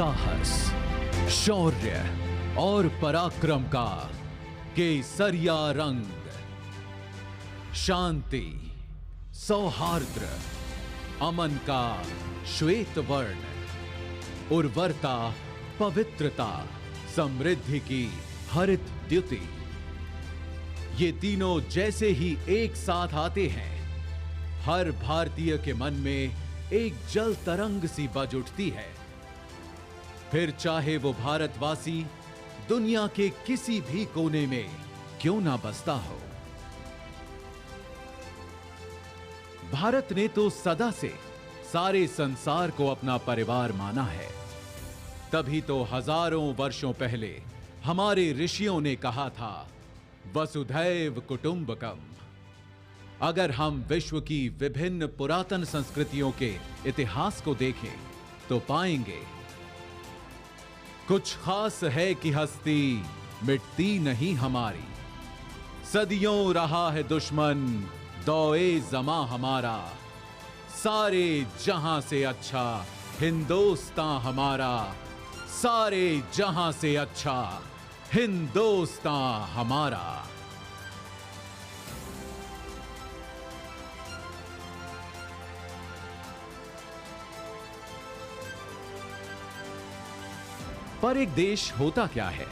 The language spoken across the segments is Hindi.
साहस, शौर्य और पराक्रम का केसरिया रंग, शांति, सौहार्द, अमन का श्वेत वर्ण, उर्वरता, पवित्रता, समृद्धि की हरित द्युति, ये तीनों जैसे ही एक साथ आते हैं, हर भारतीय के मन में एक जल तरंग सी बज उठती है। फिर चाहे वो भारतवासी दुनिया के किसी भी कोने में क्यों ना बसता हो। भारत ने तो सदा से सारे संसार को अपना परिवार माना है। तभी तो हजारों वर्षों पहले हमारे ऋषियों ने कहा था, वसुधैव कुटुंबकम। अगर हम विश्व की विभिन्न पुरातन संस्कृतियों के इतिहास को देखें तो पाएंगे, कुछ खास है कि हस्ती मिटती नहीं हमारी। सदियों रहा है दुश्मन दौए जमा हमारा, सारे जहां से अच्छा हिंदुस्तान हमारा, सारे जहां से अच्छा हिंदुस्तान हमारा। पर एक देश होता क्या है?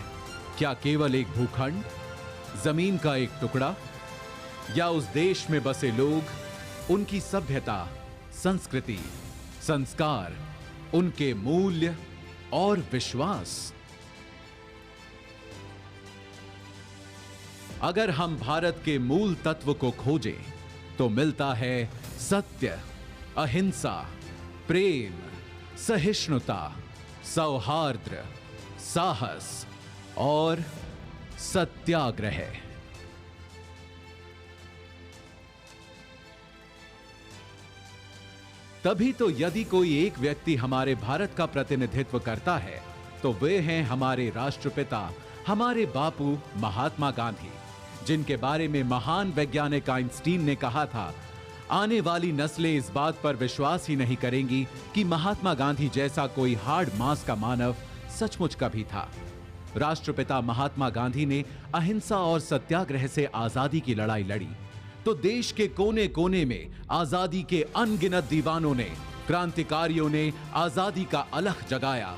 क्या केवल एक भूखंड, जमीन का एक टुकड़ा, या उस देश में बसे लोग, उनकी सभ्यता, संस्कृति, संस्कार, उनके मूल्य और विश्वास? अगर हम भारत के मूल तत्व को खोजें तो मिलता है सत्य, अहिंसा, प्रेम, सहिष्णुता, सौहार्द, साहस और सत्याग्रह। तभी तो यदि कोई एक व्यक्ति हमारे भारत का प्रतिनिधित्व करता है तो वे हैं हमारे राष्ट्रपिता, हमारे बापू महात्मा गांधी, जिनके बारे में महान वैज्ञानिक आइंस्टीन ने कहा था, आने वाली नस्लें इस बात पर विश्वास ही नहीं करेंगी कि महात्मा गांधी जैसा कोई हार्ड मांस का मानव सचमुच कभी था। राष्ट्रपिता महात्मा गांधी ने अहिंसा और सत्याग्रह से आजादी की लड़ाई लड़ी तो देश के कोने कोने में आजादी के अनगिनत दीवानों ने, क्रांतिकारियों ने आजादी का अलख जगाया।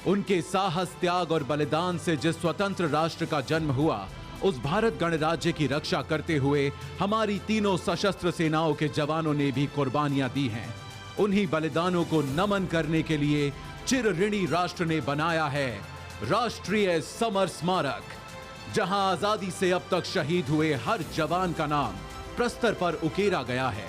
उनके साहस, त्याग और बलिदान से जिस स्वतंत्र राष्ट्र का जन्म हुआ, उस भारत गणराज्य की रक्षा करते हुए हमारी तीनों सशस्त्र सेनाओं के जवानों ने भी कुर्बानियां दी हैं। उन्हीं बलिदानों को नमन करने के लिए चिर ऋणी राष्ट्र ने बनाया है राष्ट्रीय समर स्मारक, जहां आजादी से अब तक शहीद हुए हर जवान का नाम प्रस्तर पर उकेरा गया है।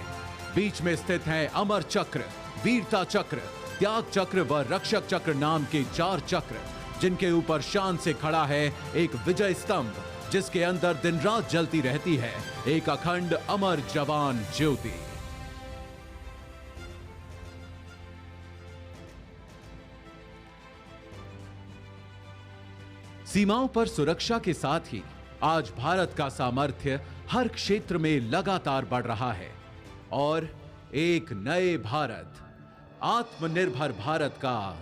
बीच में स्थित है अमर चक्र, वीरता चक्र, त्याग चक्र व रक्षक चक्र नाम के 4 चक्र, जिनके ऊपर शान से खड़ा है एक विजय स्तंभ, जिसके अंदर दिन रात जलती रहती है एक अखंड अमर जवान ज्योति। सीमाओं पर सुरक्षा के साथ ही आज भारत का सामर्थ्य हर क्षेत्र में लगातार बढ़ रहा है और एक नए भारत, आत्मनिर्भर भारत का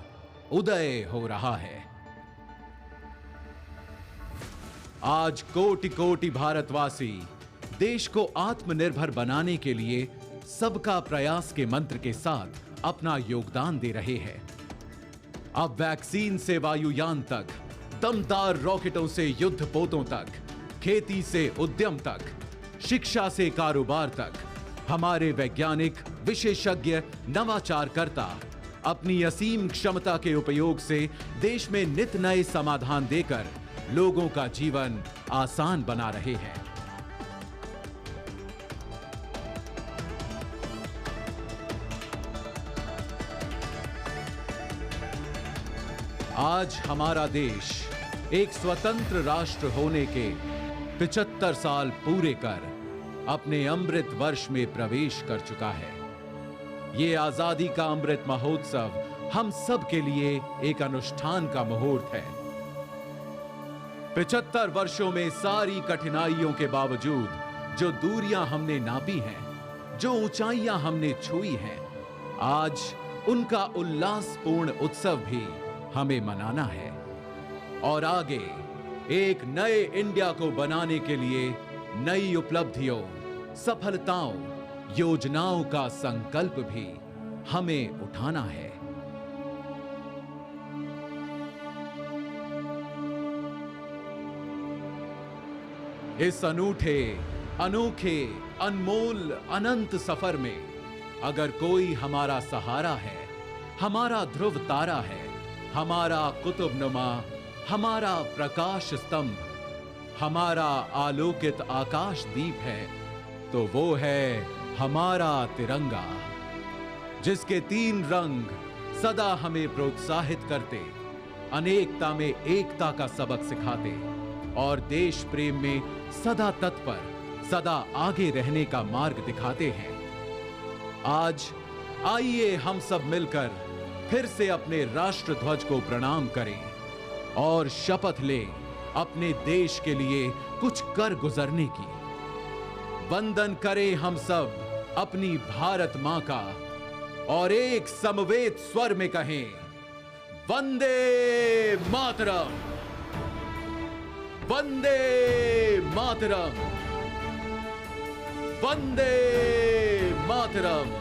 उदय हो रहा है। आज कोटि कोटि भारतवासी देश को आत्मनिर्भर बनाने के लिए सबका प्रयास के मंत्र के साथ अपना योगदान दे रहे हैं। अब वैक्सीन से वायुयान तक, दमदार रॉकेटों से युद्धपोतों तक, खेती से उद्यम तक, शिक्षा से कारोबार तक, हमारे वैज्ञानिक, विशेषज्ञ, नवाचारकर्ता अपनी असीम क्षमता के उपयोग से देश में नित नए समाधान देकर लोगों का जीवन आसान बना रहे हैं। आज हमारा देश एक स्वतंत्र राष्ट्र होने के 75 साल पूरे कर अपने अमृत वर्ष में प्रवेश कर चुका है। ये आजादी का अमृत महोत्सव हम सब के लिए एक अनुष्ठान का मुहूर्त है। 75 वर्षों में सारी कठिनाइयों के बावजूद जो दूरियां हमने नापी हैं, जो ऊंचाइयां हमने छुई हैं, आज उनका उल्लासपूर्ण उत्सव भी हमें मनाना है और आगे एक नए इंडिया को बनाने के लिए नई उपलब्धियों, सफलताओं, योजनाओं का संकल्प भी हमें उठाना है। इस अनूठे, अनोखे, अनमोल, अनंत सफर में अगर कोई हमारा सहारा है, हमारा ध्रुव तारा है, हमारा कुतुबनुमा, हमारा प्रकाश स्तंभ, हमारा आलोकित आकाश दीप है, तो वो है हमारा तिरंगा, जिसके 3 रंग सदा हमें प्रोत्साहित करते, अनेकता में एकता का सबक सिखाते और देश प्रेम में सदा तत्पर, सदा आगे रहने का मार्ग दिखाते हैं। आज आइए हम सब मिलकर फिर से अपने राष्ट्र ध्वज को प्रणाम करें और शपथ लें अपने देश के लिए कुछ कर गुजरने की। वंदन करें हम सब अपनी भारत मां का और एक समवेत स्वर में कहें, वंदे मातरम, वंदे मातरम, वंदे मातरम।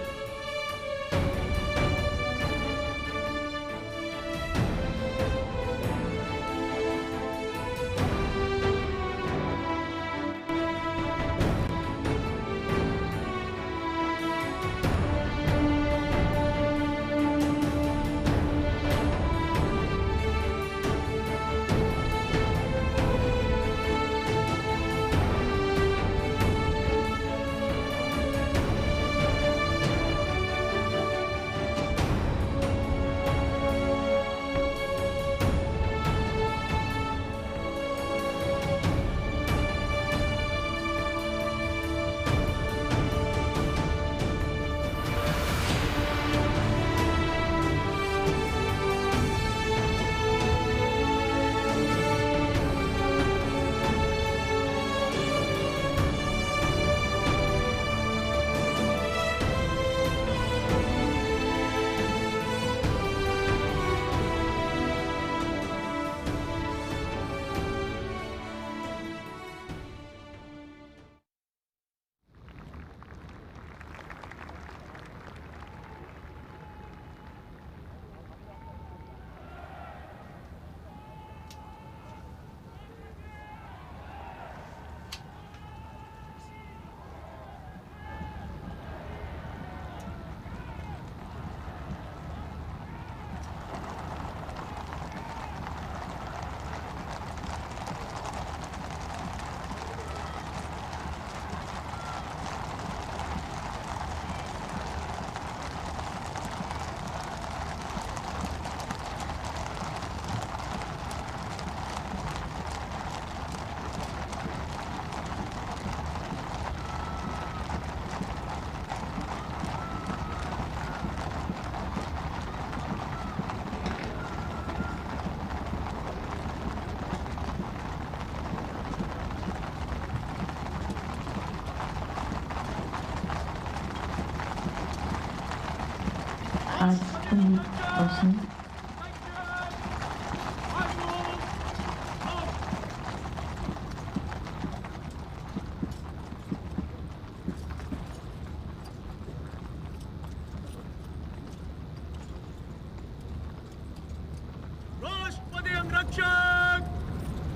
राष्ट्रपति अंगरक्षक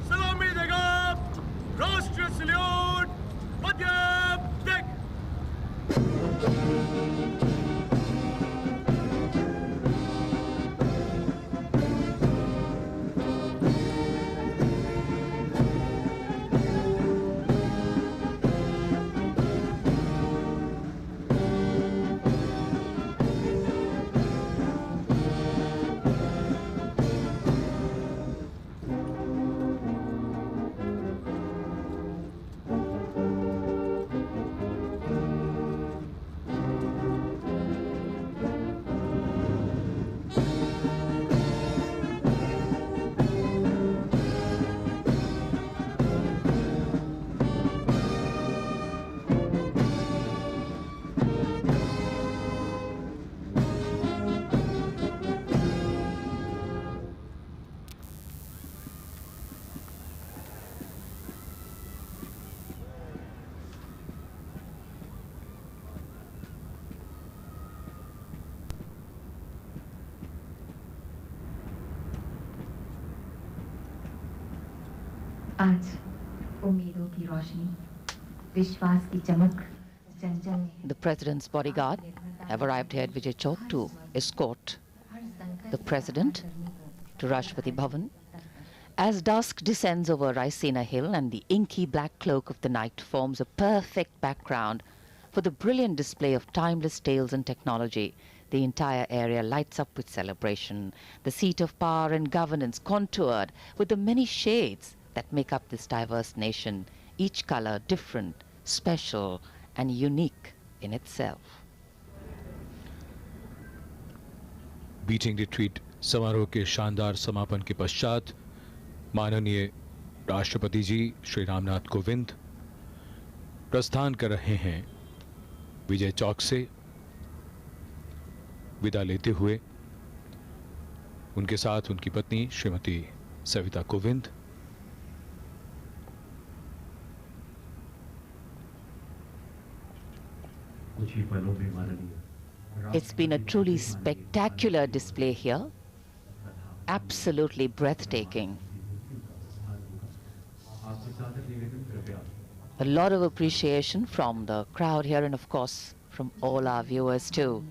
सलामी देगा। राष्ट्रीय सल्यूट मध्य देख। आज उम्मीदों की रोशनी, विश्वास की चमक, The president's bodyguard have arrived here at Vijay Chowk to escort the president to Rashtrapati Bhavan. As dusk descends over Raisina Hill and the inky black cloak of the night forms a perfect background for the brilliant display of timeless tales and technology, the entire area lights up with celebration, the seat of power and governance contoured with the many shades that make up this diverse nation, each color different, special and unique in itself. Beating retreat समारोह के शानदार समापन के पश्चात माननीय राष्ट्रपति जी श्री रामनाथ कोविंद प्रस्थान कर रहे हैं विजय चौक से। विदा लेते हुए उनके साथ उनकी पत्नी Shrimati Savita Kovind, It's been a truly spectacular display here, absolutely breathtaking. A lot of appreciation from the crowd here and of course from all our viewers too.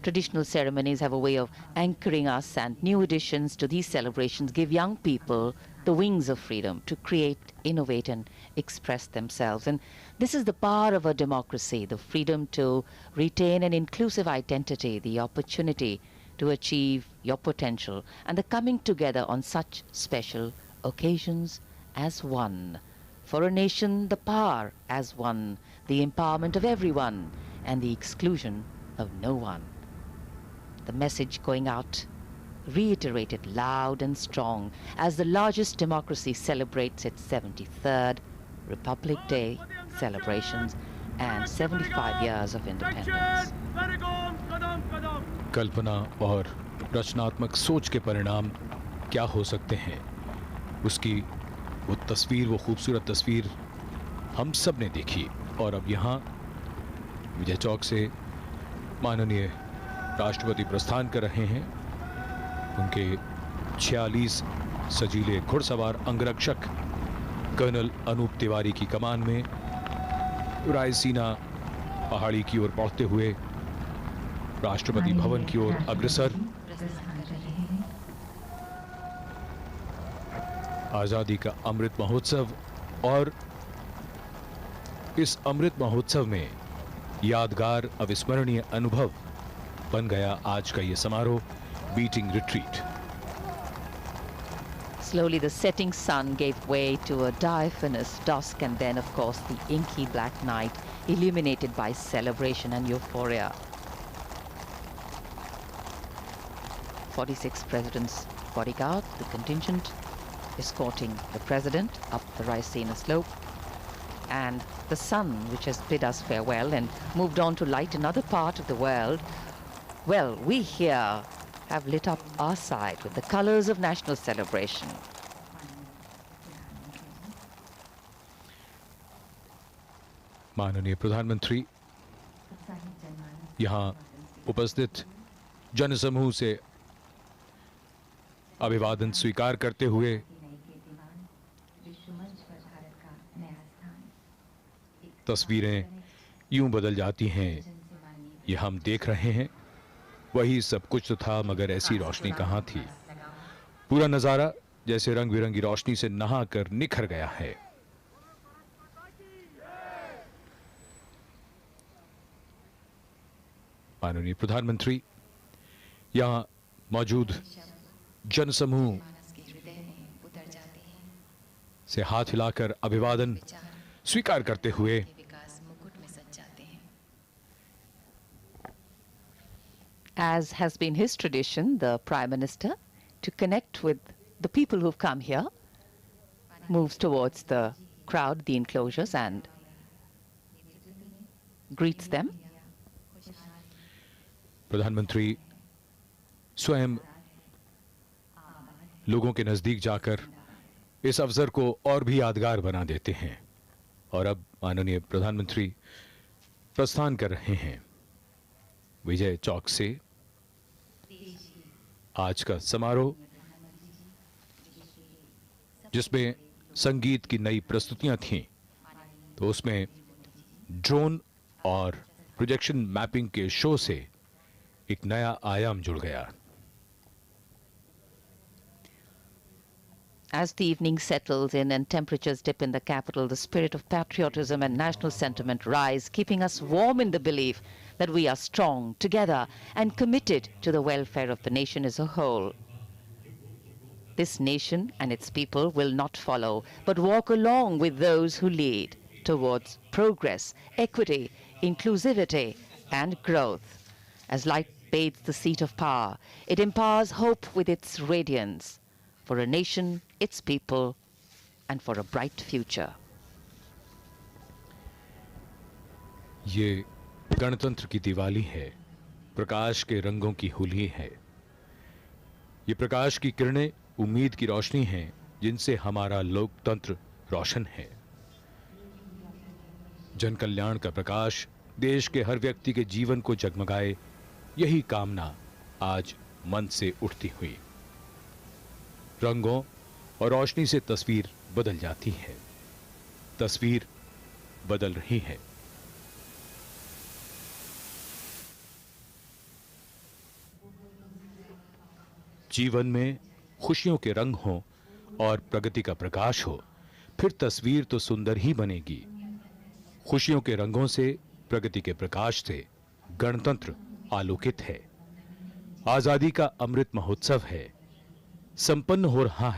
Traditional ceremonies have a way of anchoring us, and new additions to these celebrations give young people the wings of freedom to create, innovate and express themselves. And this is the power of a democracy, the freedom to retain an inclusive identity, the opportunity to achieve your potential, and the coming together on such special occasions as one. For a nation, the power as one, the empowerment of everyone and the exclusion of no one. The message going out reiterated loud and strong as the largest democracy celebrates its 73rd Republic Day celebrations and 75 years of independence. कल्पना और रचनात्मक सोच के परिणाम क्या हो सकते हैं, उसकी वो तस्वीर, वो खूबसूरत तस्वीर हम सब ने देखी। और अब यहाँ विजय चौक से माननीय राष्ट्रपति प्रस्थान कर रहे हैं। उनके 46 सजीले घुड़सवार अंगरक्षक कर्नल अनूप तिवारी की कमान में रायसीना पहाड़ी की ओर बढ़ते हुए राष्ट्रपति भवन की ओर अग्रसर। आजादी का अमृत महोत्सव, और इस अमृत महोत्सव में यादगार अविस्मरणीय अनुभव बन गया आज का ये समारोह, beating retreat. Slowly the setting sun gave way to a diaphanous dusk, and then of course the inky black night illuminated by celebration and euphoria. 46 President's bodyguard, the contingent, escorting the President up the Raisina slope. And the sun, which has bid us farewell and moved on to light another part of the world, well, we here have lit up our side with the colors of national celebration. माननीय प्रधानमंत्री यहाँ उपस्थित जनसमूह से अभिवादन स्वीकार करते हुए तस्वीरें यूं बदल जाती हैं, ये हम देख रहे हैं। वही सब कुछ तो था, मगर ऐसी रोशनी कहाँ थी। पूरा नजारा जैसे रंग बिरंगी रोशनी से नहाकर निखर गया है। माननीय प्रधानमंत्री यहां मौजूद जनसमूह से हाथ हिलाकर अभिवादन स्वीकार करते हुए As has been his tradition, the Prime Minister, to connect with the people who've come here, moves towards the crowd, the enclosures, and greets them. प्रधानमंत्री स्वयं लोगों के नजदीक जाकर इस अवसर को और भी यादगार बना देते हैं। और अब माननीय प्रधानमंत्री प्रस्थान कर रहे हैं विजय चौक से। आज का समारोह जिसमें संगीत की नई प्रस्तुतियां थीं, तो उसमें ड्रोन और प्रोजेक्शन मैपिंग के शो से एक नया आयाम जुड़ गया। As the evening settles in and temperatures dip in the capital, the spirit of patriotism and national sentiment rise, keeping us warm in the belief that we are strong, together, and committed to the welfare of the nation as a whole. This nation and its people will not follow, but walk along with those who lead towards progress, equity, inclusivity, and growth. As light bathes the seat of power, it empowers hope with its radiance for a nation, its people, and for a bright future. ये गणतंत्र की दिवाली है, प्रकाश के रंगों की होली है। ये प्रकाश की किरणें उम्मीद की रोशनी हैं, जिनसे हमारा लोकतंत्र रोशन है। जन कल्याण का प्रकाश देश के हर व्यक्ति के जीवन को जगमगाए, यही कामना आज मन से उठती हुई। रंगों और रोशनी से तस्वीर बदल जाती है, तस्वीर बदल रही है। जीवन में खुशियों के रंग हों और प्रगति का प्रकाश हो, फिर तस्वीर तो सुंदर ही बनेगी। खुशियों के रंगों से, प्रगति के प्रकाश से गणतंत्र आलोकित है। आजादी का अमृत महोत्सव है, संपन्न हो रहा है